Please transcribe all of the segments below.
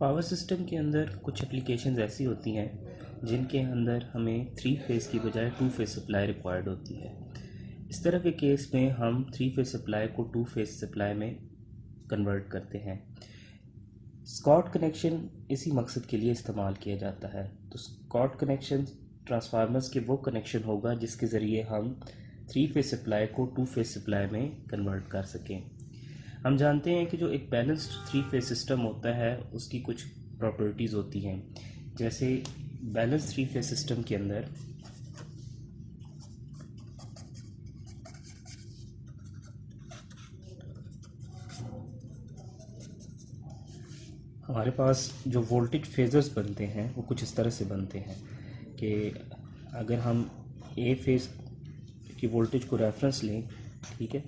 Power system के अंदर कुछ एप्लीकेशंस ऐसी होती हैं जिनके अंदर हमें 3 फेज़ की बजाय 2 फेज़ सप्लाई रिक्वायर्ड होती है। इस तरह के केस में हम 3 फेज़ सप्लाई को 2 फेज़ सप्लाई में कन्वर्ट करते हैं। स्कॉट कनेक्शन इसी मकसद के लिए इस्तेमाल किया जाता है। तो स्कॉट कनेक्शन ट्रांसफार्मर्स के वो कनेक्शन होगा जिसके ज़रिए हम 3 फेज़ सप्लाई को 2 फेज़ सप्लाई में कन्वर्ट कर सकें। हम जानते हैं कि जो एक बैलेंस्ड 3 फेज़ सिस्टम होता है उसकी कुछ प्रॉपर्टीज़ होती हैं। जैसे बैलेंस 3 फेज़ सिस्टम के अंदर हमारे पास जो वोल्टेज फेजर्स बनते हैं वो कुछ इस तरह से बनते हैं कि अगर हम ए फेज़ की वोल्टेज को रेफरेंस लें, ठीक है,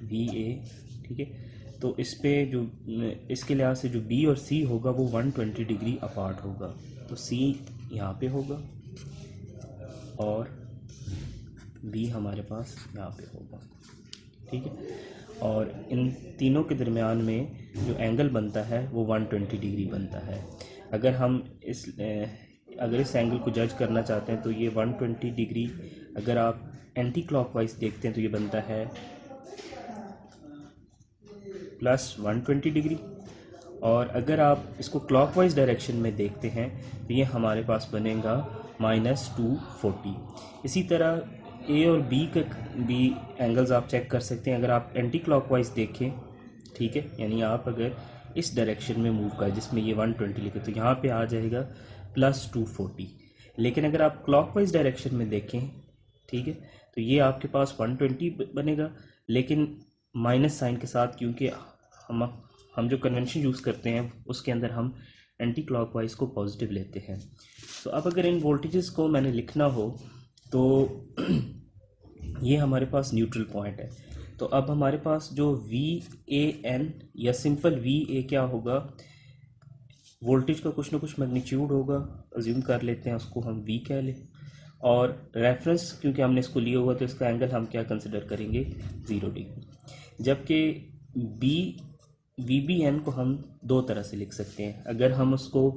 वी ए, ठीक है, तो इस पे जो इसके लिहाज से जो बी और सी होगा वो 120 डिग्री अपार्ट होगा। तो सी यहाँ पे होगा और बी हमारे पास यहाँ पे होगा, ठीक है। और इन तीनों के दरमियान में जो एंगल बनता है वो 120 डिग्री बनता है। अगर हम इस एंगल को जज करना चाहते हैं तो ये 120 डिग्री अगर आप एंटी क्लॉकवाइज देखते हैं तो ये बनता है प्लस 120 डिग्री, और अगर आप इसको क्लॉकवाइज डायरेक्शन में देखते हैं तो ये हमारे पास बनेगा -240। इसी तरह ए और बी के भी एंगल्स आप चेक कर सकते हैं। अगर आप एंटी क्लॉकवाइज देखें, ठीक है, यानी आप अगर इस डायरेक्शन में मूव करें जिसमें ये 120 लिखे तो यहाँ पे आ जाएगा +240। लेकिन अगर आप क्लॉकवाइज डायरेक्शन में देखें, ठीक है, तो ये आपके पास 120 बनेगा, लेकिन माइनस साइन के साथ, क्योंकि हम जो कन्वेंशन यूज़ करते हैं उसके अंदर हम एंटी क्लॉकवाइज को पॉजिटिव लेते हैं। तो अब अगर इन वोल्टेजेस को मैंने लिखना हो तो ये हमारे पास न्यूट्रल पॉइंट है। तो अब हमारे पास जो VAN या सिंपल VA क्या होगा, वोल्टेज का कुछ ना कुछ मैग्नीट्यूड होगा, अज्यूम कर लेते हैं उसको हम V कह लें, और रेफरेंस क्योंकि हमने इसको लिया हुआ तो इसका एंगल हम क्या कंसिडर करेंगे, 0 डिग्री। जबकि VBN को हम दो तरह से लिख सकते हैं। अगर हम उसको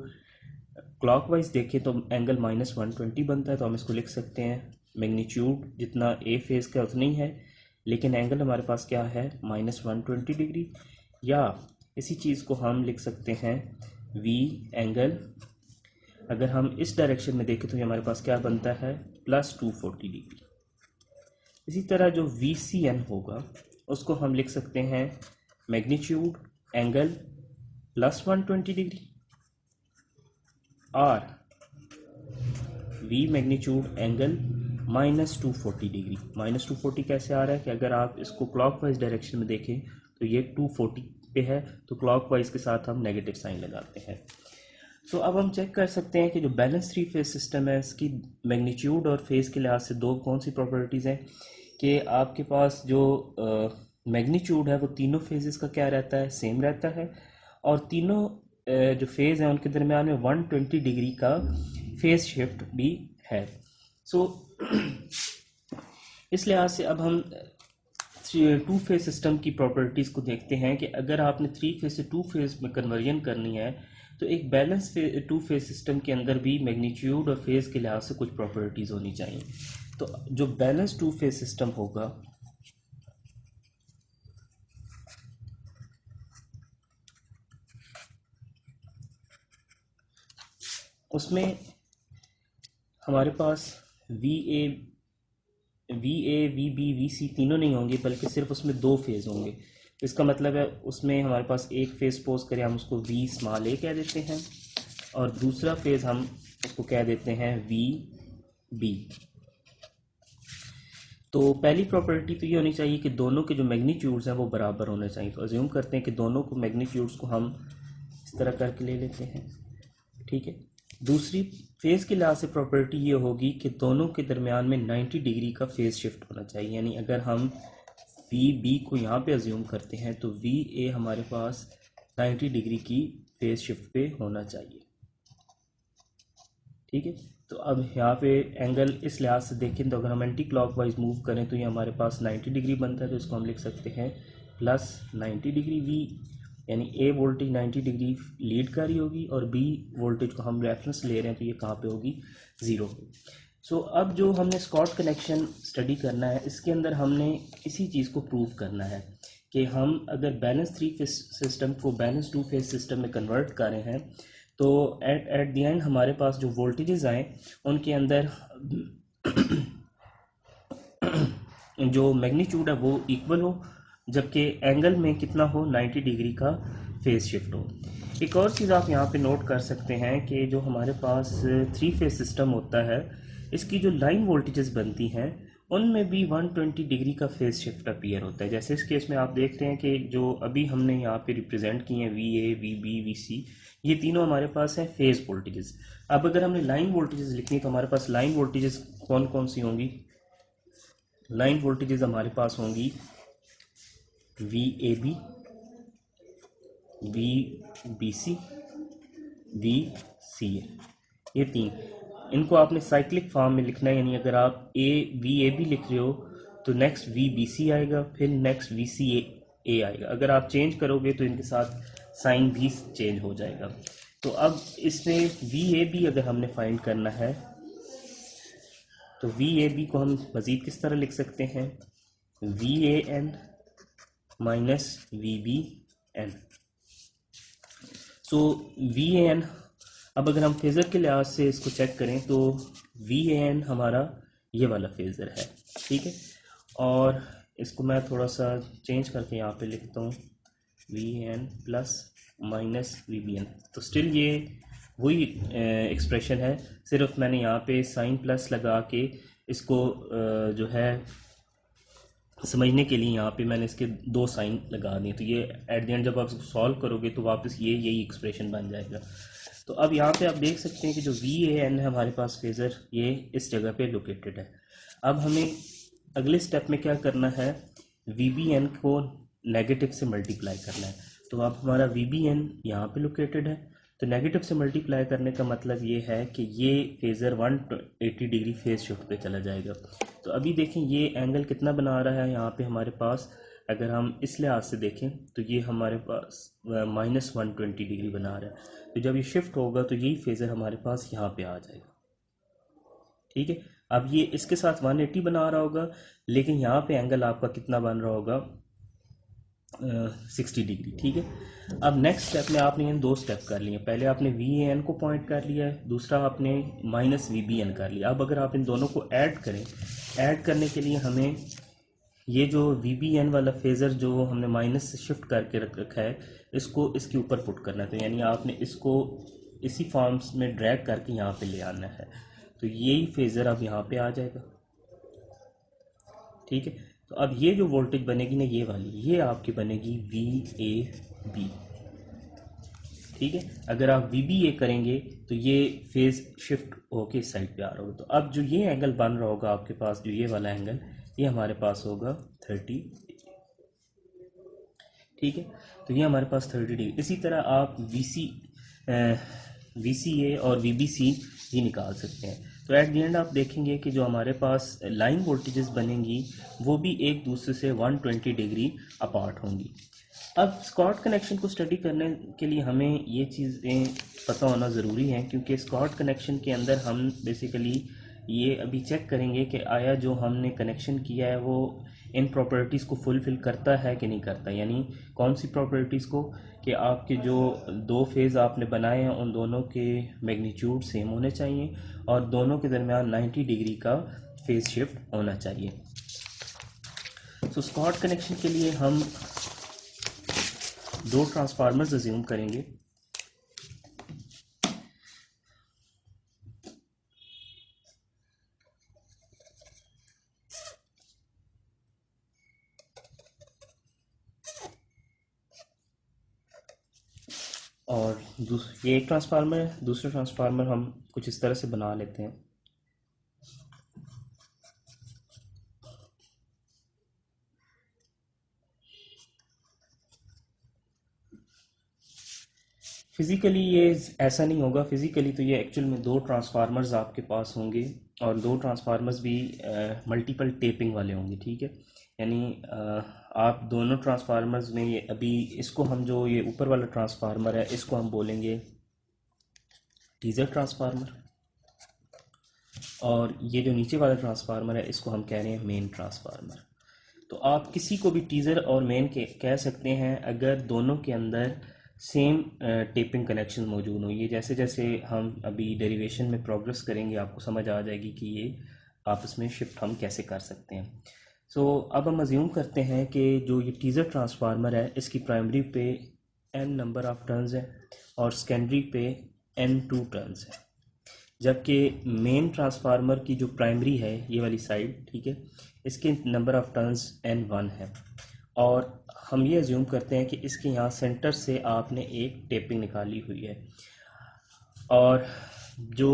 क्लॉकवाइज देखें तो एंगल -120 बनता है, तो हम इसको लिख सकते हैं मैग्नीट्यूड जितना ए फेज़ का उतना ही है, लेकिन एंगल हमारे पास क्या है, -120 डिग्री। या इसी चीज़ को हम लिख सकते हैं V एंगल, अगर हम इस डायरेक्शन में देखें तो ये हमारे पास क्या बनता है, +240 डिग्री। इसी तरह जो VCN होगा उसको हम लिख सकते हैं मैग्नीट्यूड एंगल +120 डिग्री और V मैग्नीट्यूड एंगल -240 डिग्री। -240 कैसे आ रहा है कि अगर आप इसको क्लॉकवाइज डायरेक्शन में देखें तो ये 240 पे है, तो क्लॉकवाइज के साथ हम नेगेटिव साइन लगाते हैं। सो अब हम चेक कर सकते हैं कि जो बैलेंस 3 फेज सिस्टम है इसकी मैग्नीट्यूड और फेज़ के लिहाज से दो कौन सी प्रॉपर्टीज़ हैं कि आपके पास जो मैग्नीट्यूड है वो तीनों फेजेस का क्या रहता है, सेम रहता है, और तीनों जो फेज़ हैं उनके दरमियान में 120 डिग्री का फेज़ शिफ्ट भी है। सो इस लिहाज से अब हम 2 फेज सिस्टम की प्रॉपर्टीज़ को देखते हैं कि अगर आपने 3 फेज से 2 फेज में कन्वर्जन करनी है तो एक बैलेंस 2 फेज सिस्टम के अंदर भी मैग्नीट्यूड और फेज़ के लिहाज से कुछ प्रॉपर्टीज़ होनी चाहिए। तो जो बैलेंस 2 फेज सिस्टम होगा उसमें हमारे पास VA, VB, VC तीनों नहीं होंगे, बल्कि सिर्फ उसमें 2 फेज़ होंगे। तो इसका मतलब है उसमें हमारे पास एक फेज़ सपोज करें हम उसको V कह देते हैं और दूसरा फेज़ हम उसको कह देते हैं VB। तो पहली प्रॉपर्टी तो ये होनी चाहिए कि दोनों के जो मैग्नीट्यूड्स हैं वो बराबर होने चाहिए। तो अज्यूम करते हैं कि दोनों को मैग्नीट्यूड्स को हम इस तरह करके ले लेते हैं, ठीक है। दूसरी फेज़ के लिहाज से प्रॉपर्टी ये होगी कि दोनों के दरमियान में 90 डिग्री का फेज़ शिफ्ट होना चाहिए। यानी अगर हम VB को यहाँ पे अज्यूम करते हैं तो VA हमारे पास 90 डिग्री की फेज़ शिफ्ट पे होना चाहिए, ठीक है। तो अब यहाँ पे एंगल इस लिहाज से देखें तो अगर हम एंटी क्लॉकवाइज मूव करें तो ये हमारे पास 90 डिग्री बनता है, तो इसको हम लिख सकते हैं +90 डिग्री V। यानी ए वोल्टेज 90 डिग्री लीड कर रही होगी और बी वोल्टेज को हम रेफरेंस ले रहे हैं तो ये कहाँ पे होगी, 0 पे। सो अब जो हमने स्कॉट कनेक्शन स्टडी करना है, इसके अंदर हमने इसी चीज़ को प्रूव करना है कि हम अगर बैलेंस 3 फेज सिस्टम को बैलेंस 2 फेज सिस्टम में कन्वर्ट कर रहे हैं तो एट द एंड हमारे पास जो वोल्टेजेस आए उनके अंदर जो मैग्नीट्यूड है वो इक्वल हो, जबकि एंगल में कितना हो, 90 डिग्री का फेज शिफ्ट हो। एक और चीज़ आप यहाँ पे नोट कर सकते हैं कि जो हमारे पास 3 फेज सिस्टम होता है, इसकी जो लाइन वोल्टेजेस बनती हैं उनमें भी 120 डिग्री का फेज शिफ्ट अपीयर होता है। जैसे इस केस में आप देख रहे हैं कि जो अभी हमने यहाँ पे रिप्रेजेंट किए हैं VA, VB, VC, ये तीनों हमारे पास हैं फेज वोल्टेजेस। अब अगर हमने लाइन वोल्टेजेस लिखनी है तो हमारे पास लाइन वोल्टेजेस कौन कौन सी होंगी, लाइन वोल्टेजेस हमारे पास होंगी VAB, VBC, VCA, ये तीन। इनको आपने साइक्लिक फॉर्म में लिखना है, यानी अगर आप VAB लिख रहे हो तो नेक्स्ट VBC आएगा, फिर नेक्स्ट VCA आएगा। अगर आप चेंज करोगे तो इनके साथ साइन भी चेंज हो जाएगा। तो अब इसमें VAB अगर हमने फाइंड करना है तो VAB को हम मज़ीद किस तरह लिख सकते हैं, VAN माइनस VBN। सो VAN, अब अगर हम फेज़र के लिहाज से इसको चेक करें तो VAN हमारा ये वाला फेज़र है, ठीक है। और इसको मैं थोड़ा सा चेंज करके यहाँ पे लिखता हूँ VAN प्लस माइनस VBN, तो स्टिल ये वही एक्सप्रेशन है, सिर्फ मैंने यहाँ पे साइन प्लस लगा के इसको जो है समझने के लिए यहाँ पे मैंने इसके 2 साइन लगा दिए, तो ये एट द एंड जब आप इसको सॉल्व करोगे तो वापस यही एक्सप्रेशन बन जाएगा। तो अब यहाँ पे आप देख सकते हैं कि जो VAN है हमारे पास फेज़र, ये इस जगह पे लोकेटेड है। अब हमें अगले स्टेप में क्या करना है, VBN को नेगेटिव से मल्टीप्लाई करना है। तो अब हमारा VBN यहाँ पे लोकेटेड है, तो नेगेटिव से मल्टीप्लाई करने का मतलब ये है कि ये फेज़र 180 डिग्री फेज शिफ्ट पे चला जाएगा। तो अभी देखें ये एंगल कितना बना रहा है यहाँ पे हमारे पास, अगर हम इस लिहाज से देखें तो ये हमारे पास -120 डिग्री बना रहा है। तो जब ये शिफ्ट होगा तो यही फेज़र हमारे पास यहाँ पे आ जाएगा, ठीक है। अब ये इसके साथ 180 बना रहा होगा, लेकिन यहाँ पे एंगल आपका कितना बन रहा होगा, 60 डिग्री, ठीक है। अब नेक्स्ट स्टेप में आपने इन 2 स्टेप कर लिए, पहले आपने VAN को पॉइंट कर लिया है, दूसरा आपने माइनस VBN कर लिया। अब अगर आप इन दोनों को ऐड करें, ऐड करने के लिए हमें ये जो VBN वाला फेज़र जो हमने माइनस से शिफ्ट करके रखा है, इसको इसके ऊपर पुट करना है। तो यानी आपने इसको इसी फॉर्म्स में ड्रैग करके यहाँ पे ले आना है, तो यही फेज़र अब यहाँ पे आ जाएगा, ठीक है। तो अब ये जो वोल्टेज बनेगी ना, ये वाली, ये आपकी बनेगी VAB, ठीक है। अगर आप VBA करेंगे तो ये फेज़ शिफ्ट होके इस साइड पे आ रहा होगा। तो अब जो ये एंगल बन रहा होगा आपके पास, जो ये वाला एंगल, ये हमारे पास होगा 30, ठीक है। तो ये हमारे पास 30 डिग्री। इसी तरह आप VCA और VBC भी निकाल सकते हैं। तो एट द एंड आप देखेंगे कि जो हमारे पास लाइन वोल्टेजेस बनेंगी वो भी एक दूसरे से 120 डिग्री अपार्ट होंगी। अब स्कॉट कनेक्शन को स्टडी करने के लिए हमें ये चीज़ें पता होना ज़रूरी है, क्योंकि स्कॉट कनेक्शन के अंदर हम बेसिकली ये अभी चेक करेंगे कि आया जो हमने कनेक्शन किया है वो इन प्रॉपर्टीज़ को फुलफ़िल करता है कि नहीं करता। यानी कौन सी प्रॉपर्टीज़ को, कि आपके जो 2 फेज़ आपने बनाए हैं उन दोनों के मैग्नीट्यूड सेम होने चाहिए और दोनों के दरमियान 90 डिग्री का फेज़ शिफ्ट होना चाहिए। सो स्कॉट कनेक्शन के लिए हम 2 ट्रांसफार्मर्स अज्यूम करेंगे। और ये एक ट्रांसफार्मर है, दूसरा ट्रांसफार्मर हम कुछ इस तरह से बना लेते हैं। फिज़िकली ये ऐसा नहीं होगा, फिज़िकली तो ये एक्चुअल में 2 ट्रांसफार्मर्स आपके पास होंगे और 2 ट्रांसफार्मर्स भी मल्टीपल टेपिंग वाले होंगे, ठीक है। यानी आप दोनों ट्रांसफार्मर्स में ये अभी इसको हम जो ये ऊपर वाला ट्रांसफार्मर है इसको हम बोलेंगे टीजर ट्रांसफार्मर, और ये जो नीचे वाला ट्रांसफार्मर है इसको हम कह रहे हैं मेन ट्रांसफार्मर। तो आप किसी को भी टीज़र और मेन के कह सकते हैं अगर दोनों के अंदर सेम टेपिंग कनेक्शन मौजूद हो। ये जैसे जैसे हम अभी डेरिवेशन में प्रोग्रेस करेंगे आपको समझ आ जाएगी कि ये आपस में शिफ्ट हम कैसे कर सकते हैं। अब हम अज्यूम करते हैं कि जो ये टीज़र ट्रांसफार्मर है इसकी प्राइमरी पे n नंबर ऑफ टर्न्स है और सेकेंडरी पे n2 टर्न्स है, जबकि मेन ट्रांसफार्मर की जो प्राइमरी है ये वाली साइड, ठीक है, इसके नंबर ऑफ टर्न्स n1 है और हम ये अज्यूम करते हैं कि इसके यहाँ सेंटर से आपने एक टेपिंग निकाली हुई है और जो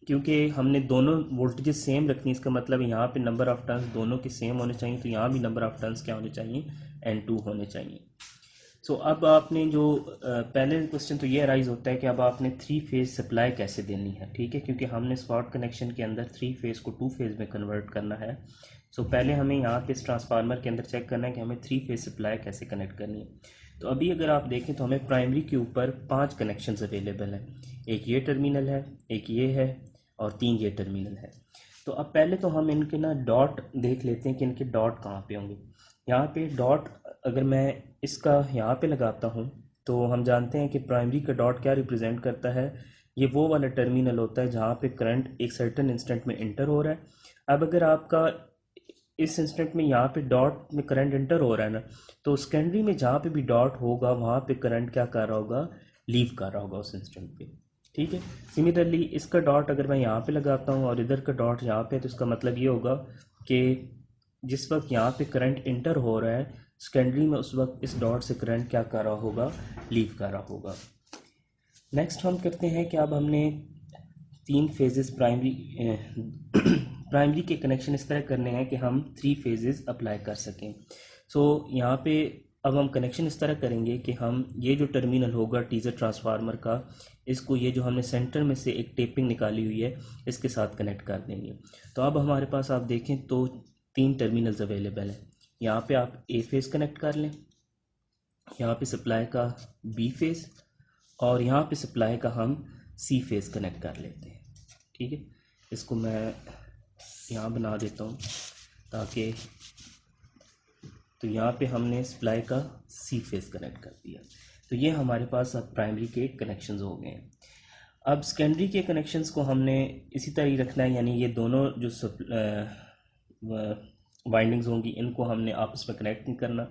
क्योंकि हमने दोनों वोल्टेजेस सेम रखनी है इसका मतलब यहाँ पे नंबर ऑफ टर्न्स दोनों के सेम होने चाहिए, तो यहाँ भी नंबर ऑफ टर्न्स क्या होने चाहिए, n2 होने चाहिए। अब आपने जो पहले क्वेश्चन तो ये अराइज होता है कि अब आपने 3 फेज़ सप्लाई कैसे देनी है, ठीक है, क्योंकि हमने स्पॉट कनेक्शन के अंदर 3 फेज़ को 2 फेज़ में कन्वर्ट करना है। पहले हमें यहाँ पे इस ट्रांसफार्मर के अंदर चेक करना है कि हमें 3 फेज़ सप्लाई कैसे कनेक्ट करनी है। तो अभी अगर आप देखें तो हमें प्राइमरी के ऊपर 5 कनेक्शंस अवेलेबल हैं, एक ये टर्मिनल है, एक ये है और 3 ये टर्मिनल है। तो अब पहले तो हम इनके ना डॉट देख लेते हैं कि इनके डॉट कहाँ पे होंगे। यहाँ पे डॉट अगर मैं इसका यहाँ पे लगाता हूँ तो हम जानते हैं कि प्राइमरी का डॉट क्या रिप्रेजेंट करता है, ये वो वाला टर्मिनल होता है जहाँ पे करंट एक सर्टेन इंस्टेंट में इंटर हो रहा है। अब अगर आपका इस इंस्टेंट में यहाँ पे डॉट में करंट इंटर हो रहा है ना, तो सेकेंडरी में जहाँ पे भी डॉट होगा वहाँ पे करंट क्या कर रहा होगा, लीव कर रहा होगा उस इंस्टेंट पे, ठीक है। सिमिलरली इसका डॉट अगर मैं यहाँ पे लगाता हूँ और इधर का डॉट यहाँ पे, तो इसका मतलब ये होगा कि जिस वक्त यहाँ पे करंट इंटर हो रहा है सेकेंडरी में उस वक्त इस डॉट से करंट क्या कर रहा होगा, लीव कर रहा होगा। नेक्स्ट हम करते हैं कि अब हमने 3 फेजेस प्राइमरी के कनेक्शन इस तरह करने हैं कि हम 3 फेजेस अप्लाई कर सकें। यहाँ पे अब हम कनेक्शन इस तरह करेंगे कि हम ये जो टर्मिनल होगा टीजर ट्रांसफार्मर का, इसको ये जो हमने सेंटर में से एक टेपिंग निकाली हुई है इसके साथ कनेक्ट कर देंगे। तो अब हमारे पास आप देखें तो 3 टर्मिनल्स अवेलेबल हैं। यहाँ पे आप ए फेज़ कनेक्ट कर लें, यहाँ पे सप्लाई का बी फेज़ और यहाँ पे सप्लाई का हम सी फेज़ कनेक्ट कर लेते हैं, ठीक है। इसको मैं यहाँ बना देता हूँ ताकि, तो यहाँ पे हमने सप्लाई का सी फेज़ कनेक्ट कर दिया। तो ये हमारे पास अब प्राइमरी के कनेक्शंस हो गए हैं। अब सेकेंडरी के कनेक्शंस को हमने इसी तरह ही रखना है, यानी ये दोनों जो वाइंडिंग्स होंगी इनको हमने आपस में कनेक्ट नहीं करना।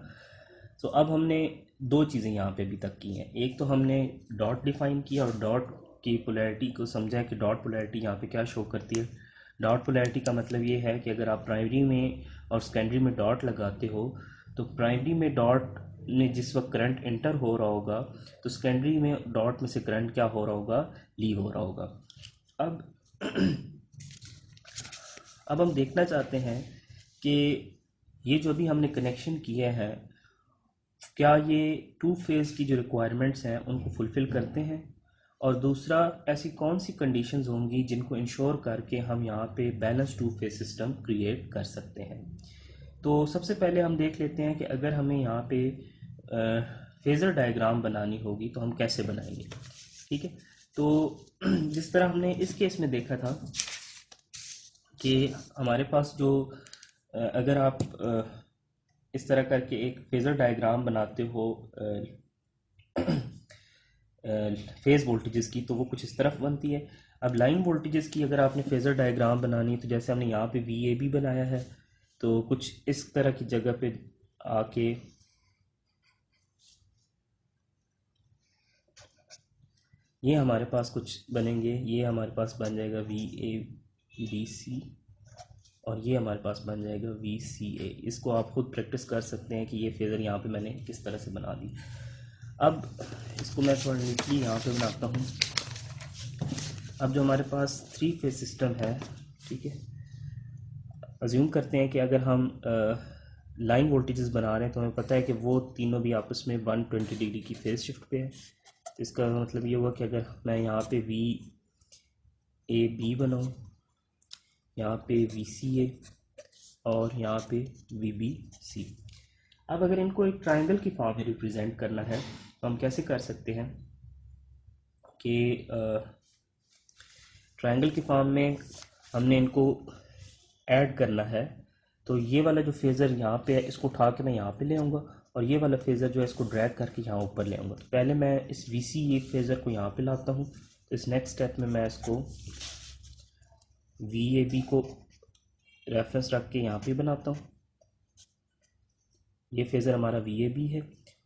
अब हमने 2 चीज़ें यहाँ पे अभी तक की हैं। एक तो हमने डॉट डिफाइन किया और डॉट की पोलैरिटी को समझा कि डॉट पोलैरिटी यहाँ पे क्या शो करती है। डॉट पोलैरिटी का मतलब ये है कि अगर आप प्राइमरी में और सेकेंडरी में डॉट लगाते हो तो प्राइमरी में डॉट में जिस वक्त करंट इंटर हो रहा होगा तो सेकेंडरी में डॉट में से करंट क्या हो रहा होगा, लीव हो रहा होगा। अब हम देखना चाहते हैं कि ये जो भी हमने कनेक्शन किए हैं क्या ये 2 फेज़ की जो रिक्वायरमेंट्स हैं उनको फुलफ़िल करते हैं, और दूसरा ऐसी कौन सी कंडीशंस होंगी जिनको इंश्योर करके हम यहाँ पे बैलेंस 2 फेज़ सिस्टम क्रिएट कर सकते हैं। तो सबसे पहले हम देख लेते हैं कि अगर हमें यहाँ पे फेज़र डायग्राम बनानी होगी तो हम कैसे बनाएंगे, ठीक है। तो जिस तरह हमने इस केस में देखा था कि हमारे पास जो अगर आप इस तरह करके एक फेज़र डायग्राम बनाते हो फेज़ वोल्टेजेस की, तो वो कुछ इस तरफ बनती है। अब लाइन वोल्टेजेस की अगर आपने फेज़र डायग्राम बनानी है तो जैसे हमने यहाँ पे VAB बनाया है, तो कुछ इस तरह की जगह पे आके ये हमारे पास कुछ बनेंगे। ये हमारे पास बन जाएगा VABC और ये हमारे पास बन जाएगा VCA। इसको आप खुद प्रैक्टिस कर सकते हैं कि ये फेज़र यहाँ पे मैंने किस तरह से बना दी। अब इसको मैं थोड़ा नीटली यहाँ पे बनाता हूँ। अब जो हमारे पास 3 फेज़ सिस्टम है, ठीक है, अज्यूम करते हैं कि अगर हम लाइन वोल्टेजेस बना रहे हैं तो हमें पता है कि वो तीनों भी आपस में 120 डिग्री की फेज़ शिफ्ट पे है। तो इसका मतलब ये हुआ कि अगर मैं यहाँ पे VAB बनाऊँ, यहाँ पे VCA और यहाँ पे VBC। अब अगर इनको एक ट्रायंगल की फॉर्म में रिप्रेजेंट करना है तो हम कैसे कर सकते हैं कि ट्रायंगल की फॉर्म में हमने इनको ऐड करना है। तो ये वाला जो फेज़र यहाँ पे है इसको उठा के मैं यहाँ पे ले आऊँगा और ये वाला फेज़र जो है इसको ड्रैग करके यहाँ ऊपर ले आऊँगा। तो पहले मैं इस VC फेज़र को यहाँ पे लाता हूँ। तो इस नेक्स्ट स्टेप में मैं इसको VAB को रेफरेंस रख के यहाँ पे बनाता हूँ। ये फेज़र हमारा VAB है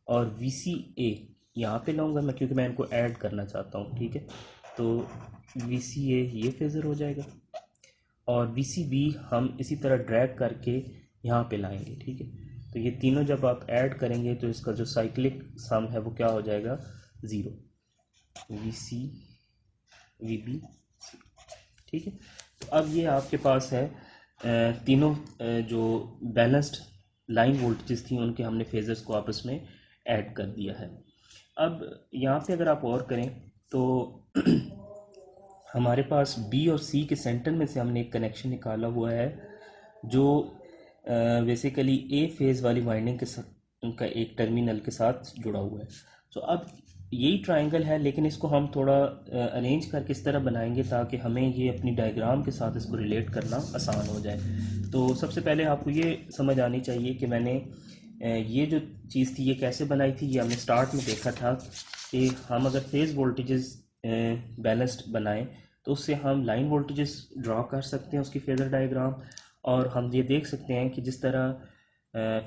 और VCA यहाँ पे लाऊंगा मैं, क्योंकि मैं इनको ऐड करना चाहता हूँ। ठीक है, तो VCA ये फेज़र हो जाएगा और VCB हम इसी तरह ड्रैग करके यहाँ पे लाएंगे। ठीक है, तो ये तीनों जब आप ऐड करेंगे तो इसका जो साइक्लिक सम है वो क्या हो जाएगा, 0। VC VB C। ठीक है, तो अब ये आपके पास है तीनों जो बैलेंस्ड लाइन वोल्टेजेस थी उनके हमने फेजर्स को आपस में ऐड कर दिया है। अब यहाँ पे अगर आप और करें तो हमारे पास B और C के सेंटर में से हमने एक कनेक्शन निकाला हुआ है जो बेसिकली A फेज़ वाली वाइंडिंग के साथ उनका एक टर्मिनल के साथ जुड़ा हुआ है। तो अब यही ट्रायंगल है, लेकिन इसको हम थोड़ा अरेंज करके इस तरह बनाएंगे ताकि हमें ये अपनी डायग्राम के साथ इसको रिलेट करना आसान हो जाए। तो सबसे पहले आपको ये समझ आनी चाहिए कि मैंने ये जो चीज़ थी ये कैसे बनाई थी। ये हमने स्टार्ट में देखा था कि हम अगर फेज़ वोल्टेजेस बैलेंस्ड बनाएं तो उससे हम लाइन वोल्टेजेस ड्रॉ कर सकते हैं उसकी फेज़र डायग्राम, और हम ये देख सकते हैं कि जिस तरह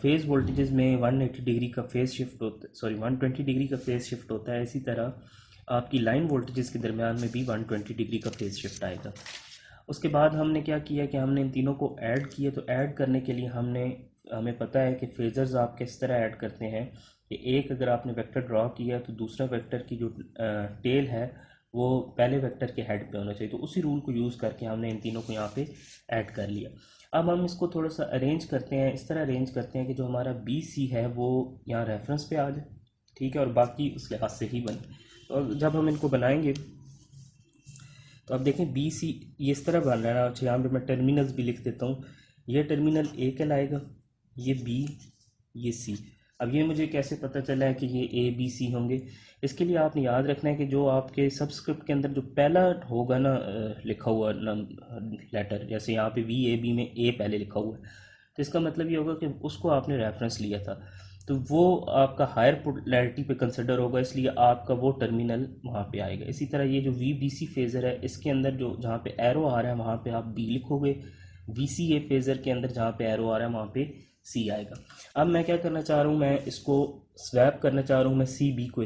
फेज़ वोल्टेजेस में 180 डिग्री का फेज़ शिफ्ट होता है, 120 डिग्री का फेज़ शिफ्ट होता है, इसी तरह आपकी लाइन वोल्टेजेस के दरमियान में भी 120 डिग्री का फेज़ शिफ्ट आएगा। उसके बाद हमने क्या किया कि हमने इन तीनों को ऐड किया। तो ऐड करने के लिए हमें पता है कि फेज़र्स आप किस तरह ऐड करते हैं कि एक अगर आपने वेक्टर ड्रॉ किया तो दूसरा वेक्टर की जो टेल है वो पहले वेक्टर के हेड पे होना चाहिए। तो उसी रूल को यूज़ करके हमने इन तीनों को यहाँ पे ऐड कर लिया। अब हम इसको थोड़ा सा अरेंज करते हैं, इस तरह अरेंज करते हैं कि जो हमारा BC है वो यहाँ रेफरेंस पे आ जाए। ठीक है, और बाकी उस लिहाज से ही बने। तो जब हम इनको बनाएंगे तो अब देखें BC ये इस तरह बन रहा है। अच्छा, यहाँ पे मैं टर्मिनल्स भी लिख देता हूँ। ये टर्मिनल A कहलाएगा, ये B, ये C। अब ये मुझे कैसे पता चला है कि ये ABC होंगे? इसके लिए आपने याद रखना है कि जो आपके सबस्क्रिप्ट के अंदर जो पहला होगा ना लिखा हुआ लेटर, जैसे यहाँ पे VAB में A पहले लिखा हुआ है, तो इसका मतलब ये होगा कि उसको आपने रेफरेंस लिया था, तो वो आपका हायर पोलैरिटी पे कंसिडर होगा, इसलिए आपका वो टर्मिनल वहाँ पे आएगा। इसी तरह ये जो VBC फेज़र है इसके अंदर जो जहाँ पे एरो आ रहा है वहाँ पे आप B लिखोगे। VCA फेज़र के अंदर जहाँ पे एरो आ रहा है वहाँ पे C आएगा। अब मैं क्या करना चाह रहा हूँ, मैं इसको स्वैप करना चाह रहा हूँ, मैं CB को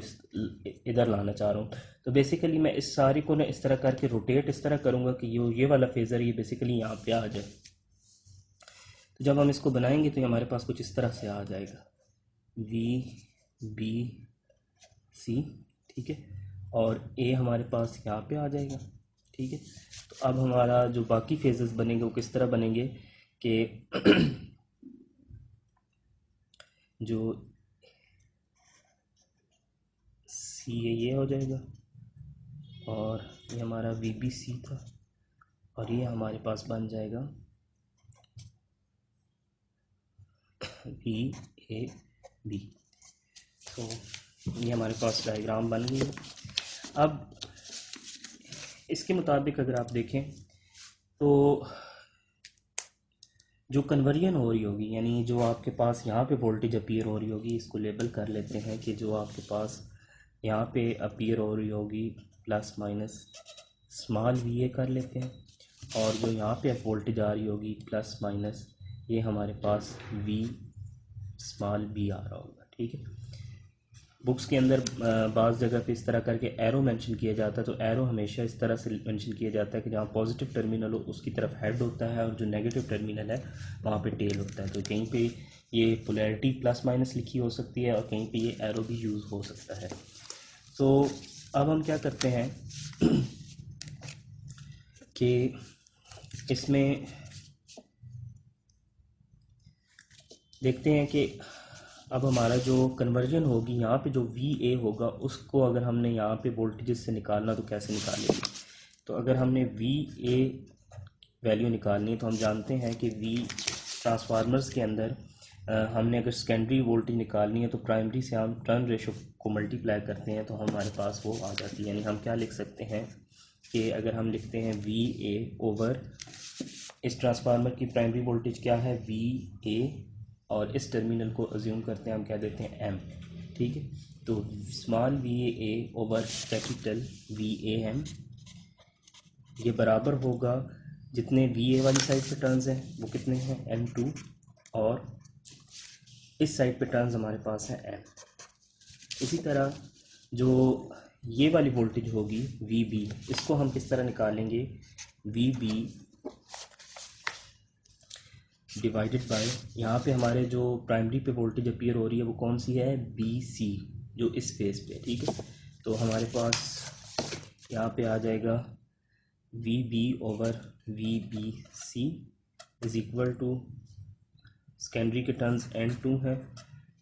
इधर लाना चाह रहा हूँ। तो बेसिकली मैं इस सारी को ना इस तरह करके रोटेट इस तरह करूँगा कि ये वाला फेज़र ये बेसिकली यहाँ पे आ जाए। तो जब हम इसको बनाएंगे तो ये हमारे पास कुछ इस तरह से आ जाएगा, VBC। ठीक है, और A हमारे पास यहाँ पे आ जाएगा। ठीक है, तो अब हमारा जो बाकी फेजेस बनेंगे वो किस तरह बनेंगे कि जो CA ये हो जाएगा और ये हमारा VBC था और ये हमारे पास बन जाएगा VAB। तो ये हमारे पास डायग्राम बन गई है। अब इसके मुताबिक अगर आप देखें तो जो कन्वर्जन हो रही होगी, यानी जो आपके पास यहाँ पे वोल्टेज अपीयर हो रही होगी, इसको लेबल कर लेते हैं कि जो आपके पास यहाँ पे अपीयर हो रही होगी प्लस माइनस स्मॉल VA कर लेते हैं, और जो यहाँ पे वोल्टेज आ रही होगी प्लस माइनस ये हमारे पास V स्मॉल B आ रहा होगा। ठीक है, बुक्स के अंदर बाज़ जगह पे इस तरह करके एरो मेंशन किया जाता है। तो एरो हमेशा इस तरह से मेंशन किया जाता है कि जहाँ पॉजिटिव टर्मिनल हो उसकी तरफ हेड होता है और जो नेगेटिव टर्मिनल है वहाँ पे टेल होता है। तो कहीं पे ये पोलैरिटी प्लस माइनस लिखी हो सकती है और कहीं पे ये एरो भी यूज़ हो सकता है। तो अब हम क्या करते हैं कि इसमें देखते हैं कि अब हमारा जो कन्वर्जन होगी यहाँ पे जो VA होगा उसको अगर हमने यहाँ पे वोल्टेजेस से निकालना तो कैसे निकालेंगे। तो अगर हमने VA वैल्यू निकालनी है तो हम जानते हैं कि V ट्रांसफार्मर्स के अंदर हमने अगर सेकेंडरी वोल्टेज निकालनी है तो प्राइमरी से हम टर्न रेशो को मल्टीप्लाई करते हैं तो हमारे पास वो आ जाती है। यानी हम क्या लिख सकते हैं कि अगर हम लिखते हैं वी ए ओवर, इस ट्रांसफार्मर की प्राइमरी वोल्टेज क्या है वी ए, और इस टर्मिनल को अज्यूम करते हैं हम क्या देते हैं एम, ठीक है। तो small V A over capital V A M, ये बराबर होगा जितने वी ए वाली साइड पे टर्न्स हैं वो कितने हैं एम टू, और इस साइड पे टर्न्स हमारे पास है एम। इसी तरह जो ये वाली वोल्टेज होगी वी बी, इसको हम किस तरह निकालेंगे, वी बी डिवाइडेड बाय, यहाँ पे हमारे जो प्राइमरी पे वोल्टेज अपीयर हो रही है वो कौन सी है बी सी, जो इस फेस पे, ठीक है। तो हमारे पास यहाँ पे आ जाएगा V B over V B C is equal to, secondary के टर्न्स n2 हैं,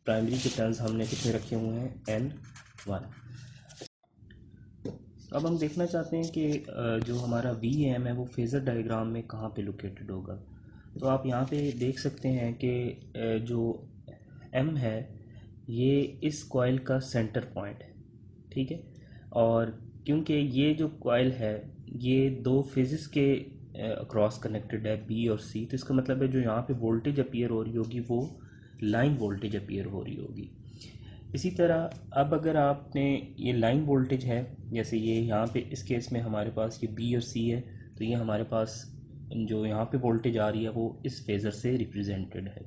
प्राइमरी के टर्न्स हमने कितने रखे हुए हैं n1। अब हम देखना चाहते हैं कि जो हमारा वी एम है वो फेज़र डायग्राम में कहाँ पे लोकेटेड होगा। तो आप यहाँ पे देख सकते हैं कि जो m है ये इस कॉइल का सेंटर पॉइंट है, ठीक है। और क्योंकि ये जो कॉइल है ये दो फेजेस के अक्रॉस कनेक्टेड है बी और सी, तो इसका मतलब है जो यहाँ पे वोल्टेज अपीयर हो रही होगी वो लाइन वोल्टेज अपीयर हो रही होगी। इसी तरह अब अगर आपने ये लाइन वोल्टेज है, जैसे ये यहाँ पे इस केस में हमारे पास ये बी और सी है, तो ये हमारे पास जो यहाँ पे वोल्टेज आ रही है वो इस फेज़र से रिप्रेजेंटेड है।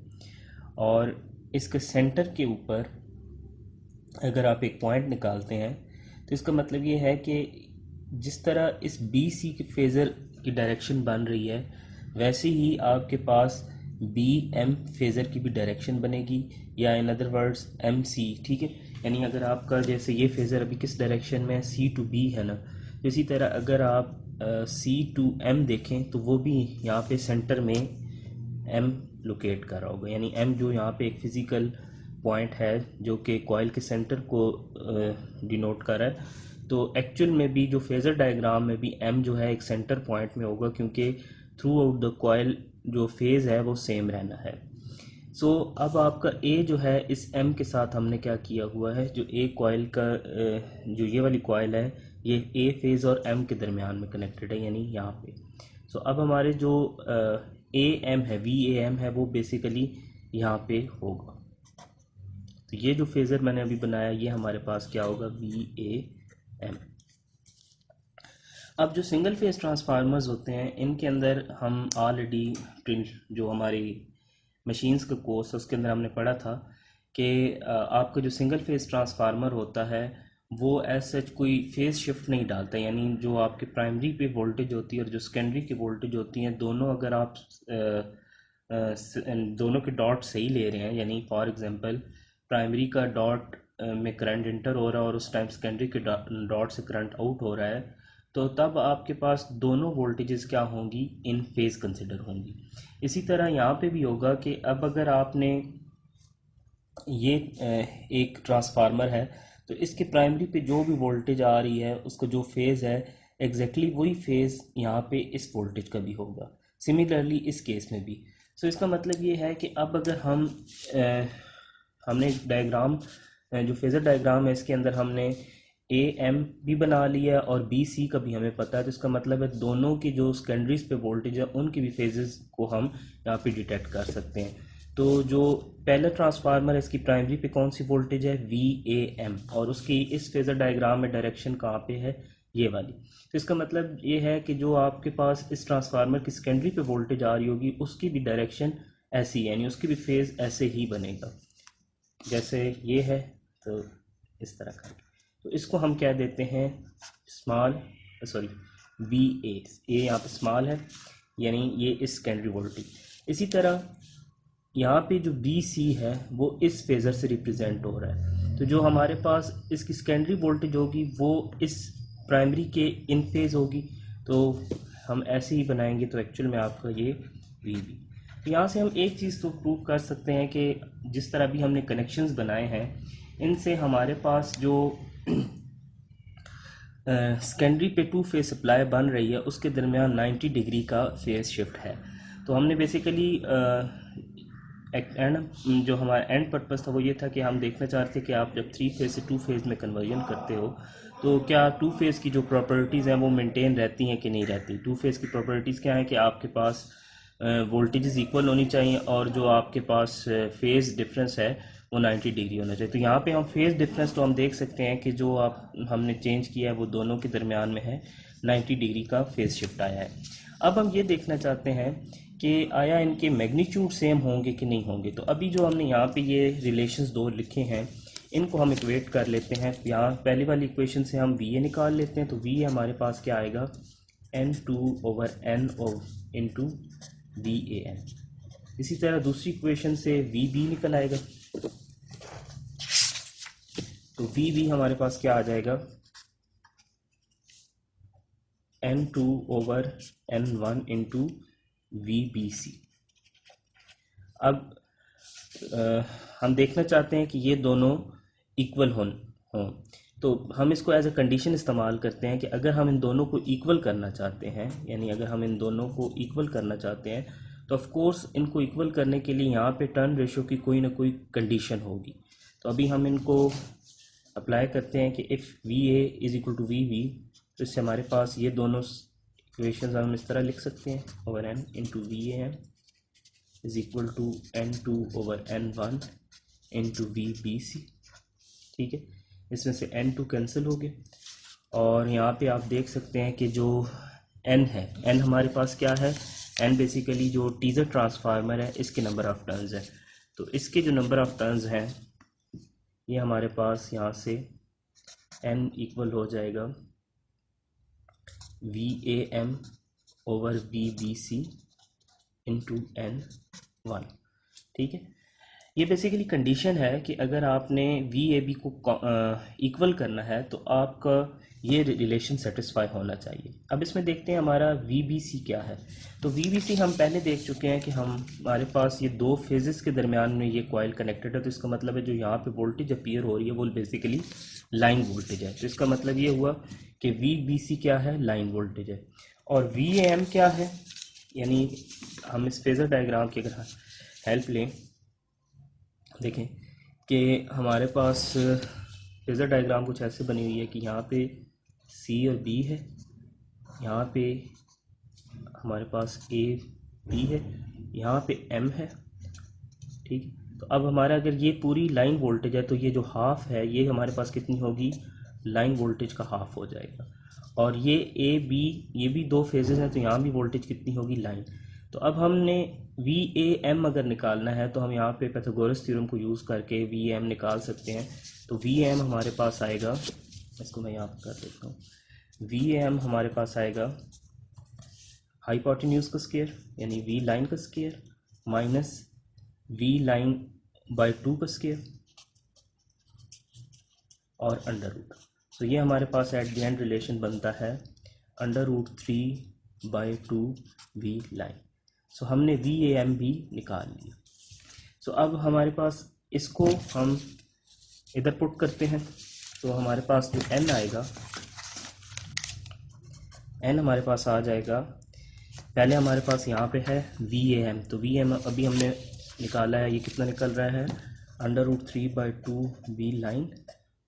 और इसके सेंटर के ऊपर अगर आप एक पॉइंट निकालते हैं तो इसका मतलब ये है कि जिस तरह इस बी सी के फेज़र की डायरेक्शन बन रही है वैसे ही आपके पास बी एम फेज़र की भी डायरेक्शन बनेगी, या in other words M C, ठीक है। यानी अगर आपका जैसे ये फेज़र अभी किस डायरेक्शन में है सी टू बी है ना, तो इसी तरह अगर आप सी टू एम देखें तो वो भी यहाँ पे सेंटर में एम लोकेट कर रहा होगा। यानी एम जो यहाँ पे एक फिज़िकल पॉइंट है जो कि कॉइल के सेंटर को डिनोट कर रहा है, तो एक्चुअल में भी जो फेज़र डायग्राम में भी एम जो है एक सेंटर पॉइंट में होगा, क्योंकि थ्रू आउट द कॉइल जो फेज़ है वो सेम रहना है। सो अब आपका ए जो है इस एम के साथ हमने क्या किया हुआ है, जो ए कॉइल का जो ये वाली कॉइल है ये ए फेज़ और एम के दरमियान में कनेक्टेड है, यानी यहाँ पे। सो अब हमारे जो ए एम है वी ए एम है वो बेसिकली यहाँ पे होगा। तो ये जो फेज़र मैंने अभी बनाया ये हमारे पास क्या होगा वी ए एम। अब जो सिंगल फेज ट्रांसफार्मर्स होते हैं इनके अंदर हम ऑलरेडी जो हमारी मशीन्स का कोर्स है उसके अंदर हमने पढ़ा था कि आपका जो सिंगल फेज ट्रांसफार्मर होता है वो एज सच कोई फेज़ शिफ्ट नहीं डालता। यानी जो आपके प्राइमरी पे वोल्टेज होती है और जो सेकेंडरी की वोल्टेज होती हैं दोनों अगर आप दोनों के डॉट सही ले रहे हैं, यानी फॉर एग्जांपल प्राइमरी का डॉट में करंट इंटर हो रहा है और उस टाइम सेकेंडरी के डॉट से करंट आउट हो रहा है, तो तब आपके पास दोनों वोल्टेजेस क्या होंगी इन फेज़ कंसिडर होंगी। इसी तरह यहाँ पे भी होगा कि अब अगर आपने ये एक ट्रांसफार्मर है तो इसके प्राइमरी पे जो भी वोल्टेज आ रही है उसका जो फेज़ है एग्जैक्टली वही फेज़ यहाँ पे इस वोल्टेज का भी होगा, सिमिलरली इस केस में भी। सो इसका मतलब ये है कि अब अगर हमने डायग्राम जो फेज़र डायग्राम है इसके अंदर हमने ए एम भी बना लिया और बी सी का भी हमें पता है, तो इसका मतलब है दोनों की जो सेकेंडरीज पे वोल्टेज है उनकी भी फेजेस को हम यहाँ पे डिटेक्ट कर सकते हैं। तो जो पहला ट्रांसफार्मर है इसकी प्राइमरी पे कौन सी वोल्टेज है वी ए एम, और उसकी इस फेज़र डायग्राम में डायरेक्शन कहाँ पे है ये वाली। तो इसका मतलब ये है कि जो आपके पास इस ट्रांसफार्मर की सेकेंडरी पे वोल्टेज आ रही होगी उसकी भी डायरेक्शन ऐसी है, यानी उसकी भी फेज़ ऐसे ही बनेगा जैसे ये है, तो इस तरह का। तो इसको हम क्या देते हैं वी ए यहाँ पे स्मॉल है, यानी ये इस सेकेंडरी वोल्टेज। इसी तरह यहाँ पे जो बी सी है वो इस फेज़र से रिप्रेजेंट हो रहा है, तो जो हमारे पास इसकी सेकेंडरी वोल्टेज होगी वो इस प्राइमरी के इन फेज़ होगी, तो हम ऐसे ही बनाएंगे तो एक्चुअल में आपका ये वी बी। तो यहाँ से हम एक चीज़ तो प्रूव कर सकते हैं कि जिस तरह भी हमने कनेक्शंस बनाए हैं इनसे हमारे पास जो सेकेंडरी पे टू फेज सप्लाई बन रही है उसके दरमियान 90 डिग्री का फेज शिफ्ट है। तो हमने बेसिकली एंड जो हमारा एंड पर्पस था वो ये था कि हम देखना चाहते थे कि आप जब 3 फेज़ से 2 फेज़ में कन्वर्जन करते हो तो क्या 2 फेज़ की जो प्रॉपर्टीज़ हैं वो मेंटेन रहती हैं कि नहीं रहती। 2 फेज़ की प्रॉपर्टीज़ क्या है कि आपके पास वोल्टेजेस इक्वल होनी चाहिए और जो आपके पास फेज़ डिफरेंस है वो 90 डिग्री होना चाहिए। तो यहाँ पे हम फेज़ डिफरेंस तो हम देख सकते हैं कि जो आप हमने चेंज किया है वो दोनों के दरमियान में है, 90 डिग्री का फेज़ शिफ्ट आया है। अब हम ये देखना चाहते हैं कि आया इनके मैग्नीट्यूड सेम होंगे कि नहीं होंगे। तो अभी जो हमने यहाँ पे ये रिलेशंस दो लिखे हैं इनको हम इक्वेट कर लेते हैं। यहाँ पहली वाली इक्वेशन से हम वी ए निकाल लेते हैं, तो वी ए हमारे पास क्या आएगा, n2/n into V A N. इसी तरह दूसरी इक्वेशन से वी बी निकल आएगा, तो वी बी हमारे पास क्या आ जाएगा, n2/n1 इंटू वी बी सी। अब हम देखना चाहते हैं कि ये दोनों इक्वल हों, तो हम इसको एज अ कंडीशन इस्तेमाल करते हैं कि अगर हम इन दोनों को इक्वल करना चाहते हैं, यानी अगर हम इन दोनों को इक्वल करना चाहते हैं तो ऑफ कोर्स इनको इक्वल करने के लिए यहाँ पे टर्न रेशो की कोई ना कोई कंडीशन होगी। तो अभी हम इनको अप्लाई करते हैं कि if V A is equal to V B, तो इससे हमारे पास ये दोनों इक्वेशन हम इस तरह लिख सकते हैं, over N into V A M is equal to n2/n1 into V B C. ठीक है, इसमें से n2 कैंसिल हो गए और यहाँ पे आप देख सकते हैं कि जो n है, n हमारे पास क्या है, n बेसिकली जो टीजर ट्रांसफार्मर है इसके नंबर ऑफ टर्न्स है। तो इसके जो नंबर ऑफ टर्न्स हैं ये हमारे पास यहाँ से n इक्वल हो जाएगा V A M over V B C into n1। ठीक है, ये बेसिकली कंडीशन है कि अगर आपने वी ए बी को इक्वल करना है तो आपका ये रिलेशन सेटिस्फाई होना चाहिए। अब इसमें देखते हैं हमारा वी बी सी क्या है। तो वी बी सी हम पहले देख चुके हैं कि हमारे पास ये दो फेजेस के दरमियान में ये कॉइल कनेक्टेड है, तो इसका मतलब है जो यहाँ पे वोल्टेज अपीयर हो रही है वो बेसिकली लाइन वोल्टेज है। तो इसका मतलब ये हुआ कि वी बी सी क्या है, लाइन वोल्टेज है। और वी ए एम क्या है, यानी हम इस फेजर डायग्राम की अगर हेल्प लें, देखें कि हमारे पास फेजर डायग्राम कुछ ऐसे बनी हुई है कि यहाँ पे सी और बी है, यहाँ पे हमारे पास ए बी है, यहाँ पे एम है। ठीक, तो अब हमारा अगर ये पूरी लाइन वोल्टेज है तो ये जो हाफ है ये हमारे पास कितनी होगी, लाइन वोल्टेज का हाफ हो जाएगा। और ये ए बी ये भी दो फेजेस हैं तो यहाँ भी वोल्टेज कितनी होगी, लाइन। तो अब हमने वी ए एम अगर निकालना है तो हम यहाँ पे पाइथागोरस थ्योरम को यूज़ करके वी एम निकाल सकते हैं। तो वी एम हमारे पास आएगा, इसको मैं यहाँ पर कर देता हूँ, वी एम हमारे पास आएगा हाइपोटेन्यूज का स्क्वायर यानी वी लाइन का square minus V line by 2 का स्क्वायर और अंडर रूट। तो ये हमारे पास एट द एंड रिलेशन बनता है √3/2 वी लाइन। सो हमने वी ए एम भी निकाल लिया। सो अब हमारे पास इसको हम इधर पुट करते हैं तो हमारे पास जो n आएगा, n हमारे पास आ जाएगा, पहले हमारे पास यहाँ पे है वी ए एम, तो वी एम अभी हमने निकाला है, ये कितना निकल रहा है, √3/2 वी लाइन।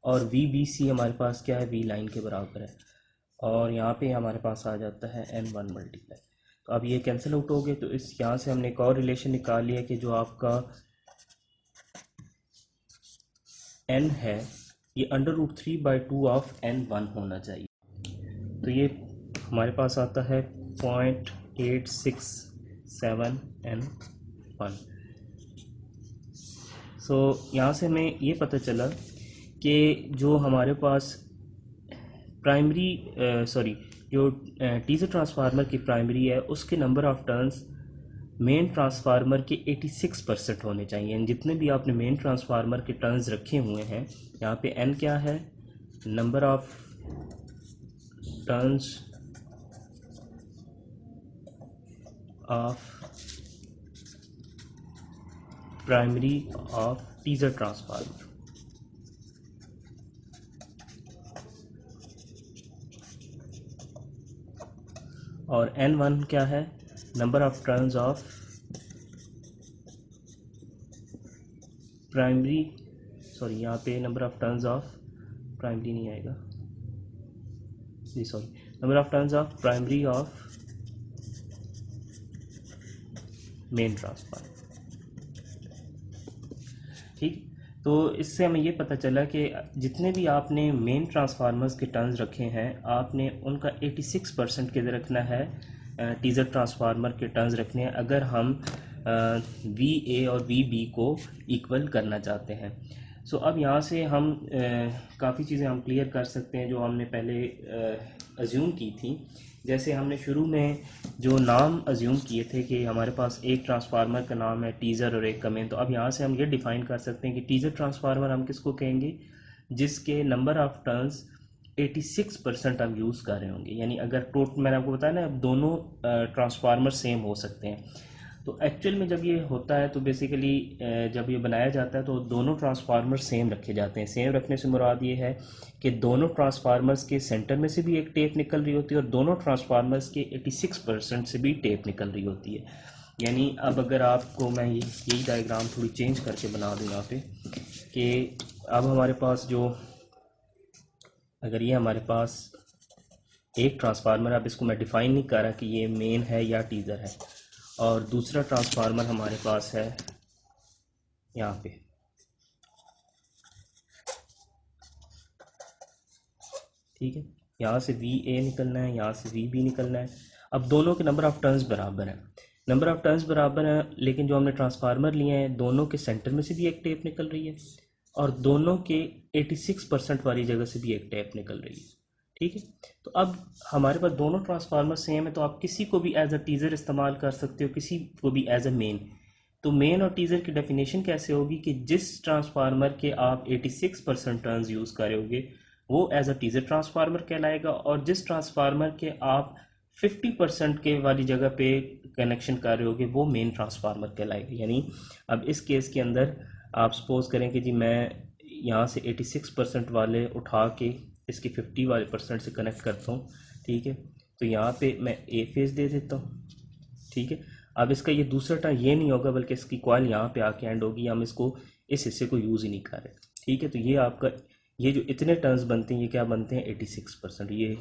और वी बी सी हमारे पास क्या है, वी लाइन के बराबर है। और यहाँ पे हमारे पास आ जाता है n1 मल्टीप्लाई। तो अब ये कैंसिल आउट हो गए। तो इस यहाँ से हमने एक और रिलेशन निकाल लिया कि जो आपका n है ये √3/2 ऑफ n1 होना चाहिए। तो ये हमारे पास आता है 0.867 n1। सो यहाँ से हमें ये पता चला कि जो हमारे पास प्राइमरी जो टीजर ट्रांसफार्मर की प्राइमरी है उसके number of turns main transformer के 86% होने चाहिए। जितने भी आपने मेन ट्रांसफार्मर के टर्न्स रखे हुए हैं, यहाँ पे n क्या है, number of turns of primary of teaser transformer, और n1 क्या है, number of turns of primary, sorry यहाँ पे number of turns of primary नहीं आएगा जी, sorry, number of turns of primary of main transformer. ठीक, तो इससे हमें ये पता चला कि जितने भी आपने मेन ट्रांसफार्मर्स के टर्न्स रखे हैं आपने उनका 86% के रखना है, टीजर ट्रांसफार्मर के टर्न्स रखने हैं अगर हम वी ए और वी बी को इक्वल करना चाहते हैं। सो अब यहाँ से हम काफ़ी चीज़ें हम क्लियर कर सकते हैं जो हमने पहले अज्यूम की थी। जैसे हमने शुरू में जो नाम अज्यूम किए थे कि हमारे पास एक ट्रांसफार्मर का नाम है टीज़र और एक का मेन, तो अब यहाँ से हम ये डिफ़ाइन कर सकते हैं कि टीज़र ट्रांसफार्मर हम किसको कहेंगे, जिसके नंबर ऑफ टर्न्स 86% हम यूज़ कर रहे होंगे। यानी अगर टोटल, मैंने आपको बताया ना, अब दोनों ट्रांसफार्मर सेम हो सकते हैं। तो एक्चुअल में जब ये होता है तो बेसिकली जब ये बनाया जाता है तो दोनों ट्रांसफार्मर सेम रखे जाते हैं। सेम रखने से मुराद ये है कि दोनों ट्रांसफार्मर्स के सेंटर में से भी एक टेप निकल रही होती है और दोनों ट्रांसफार्मर्स के 86% से भी टेप निकल रही होती है। यानी अब अगर आपको मैं यही डायग्राम थोड़ी चेंज करके बना दूँ यहाँ पे कि अब हमारे पास जो, अगर ये हमारे पास एक ट्रांसफार्मर, अब इसको मैं डिफ़ाइन नहीं कर रहा कि ये मेन है या टीज़र है, और दूसरा ट्रांसफार्मर हमारे पास है यहाँ पे, ठीक है, यहाँ से वी ए निकलना है, यहाँ से वी बी निकलना है। अब दोनों के नंबर ऑफ़ टर्न्स बराबर हैं, नंबर ऑफ़ टर्न्स बराबर हैं, लेकिन जो हमने ट्रांसफार्मर लिए हैं दोनों के सेंटर में से भी एक टेप निकल रही है और दोनों के 86% वाली जगह से भी एक टेप निकल रही है। ठीक है, तो अब हमारे पास दोनों ट्रांसफार्मर सेम है, तो आप किसी को भी एज अ टीज़र इस्तेमाल कर सकते हो, किसी को भी एज अ मेन। तो मेन और टीज़र की डेफिनेशन कैसे होगी कि जिस ट्रांसफार्मर के आप 86% टर्न्स यूज़ करोगे वो एज अ टीज़र ट्रांसफार्मर कहलाएगा, और जिस ट्रांसफार्मर के आप 50% के वाली जगह पे कनेक्शन कर रहे होगे वो मेन ट्रांसफार्मर कहलाएगा। यानी अब इस केस के अंदर आप सपोज करें कि जी मैं यहाँ से 86% वाले उठा के इसके 50 वाले % से कनेक्ट करता हूँ। ठीक है, तो यहाँ पे मैं ए फेज़ दे देता हूँ। ठीक है, अब इसका ये दूसरा टर्न ये नहीं होगा बल्कि इसकी कॉइल यहाँ पे आके एंड होगी, हम इसको इस हिस्से को यूज़ ही नहीं कर रहे। ठीक है, तो ये आपका ये जो इतने टर्न्स बनते हैं ये क्या बनते हैं 86%, ये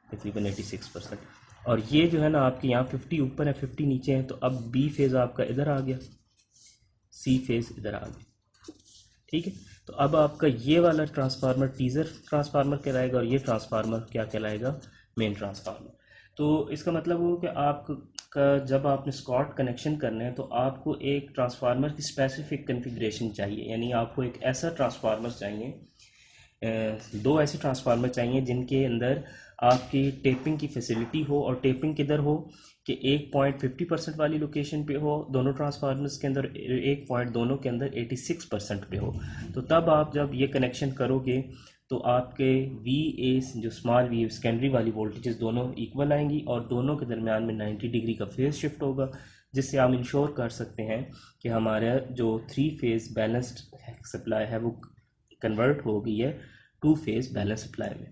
तकरीबन 86%। और ये जो है ना आपके यहाँ 50 ऊपर है 50 नीचे है, तो अब बी फेज़ आपका इधर आ गया, सी फेज़ इधर आ गया। ठीक है, तो अब आपका ये वाला ट्रांसफार्मर टीज़र ट्रांसफार्मर कहलाएगा और ये ट्रांसफार्मर क्या कहलाएगा, मेन ट्रांसफार्मर। तो इसका मतलब वो कि आपका जब आपने स्कॉट कनेक्शन करना है तो आपको एक ट्रांसफार्मर की स्पेसिफिक कॉन्फ़िगरेशन चाहिए, यानी आपको एक ऐसा ट्रांसफार्मर चाहिए, दो ऐसे ट्रांसफार्मर चाहिए जिनके अंदर आपकी टेपिंग की फैसिलिटी हो, और टेपिंग किधर हो कि एक पॉइंट 50% वाली लोकेशन पे हो दोनों ट्रांसफार्मर्स के अंदर, एक पॉइंट दोनों के अंदर 86% पे हो। तो तब आप जब ये कनेक्शन करोगे तो आपके वी ए जो स्मॉल वी सेकेंडरी वाली वोल्टेजेस दोनों इक्वल आएंगी और दोनों के दरमियान में 90 डिग्री का फेज़ शिफ्ट होगा, जिससे आप इंश्योर कर सकते हैं कि हमारा जो 3 फेज़ बैलेंस्ड सप्लाई है वो कन्वर्ट हो गई है 2 फेज़ बैलेंस सप्लाई में।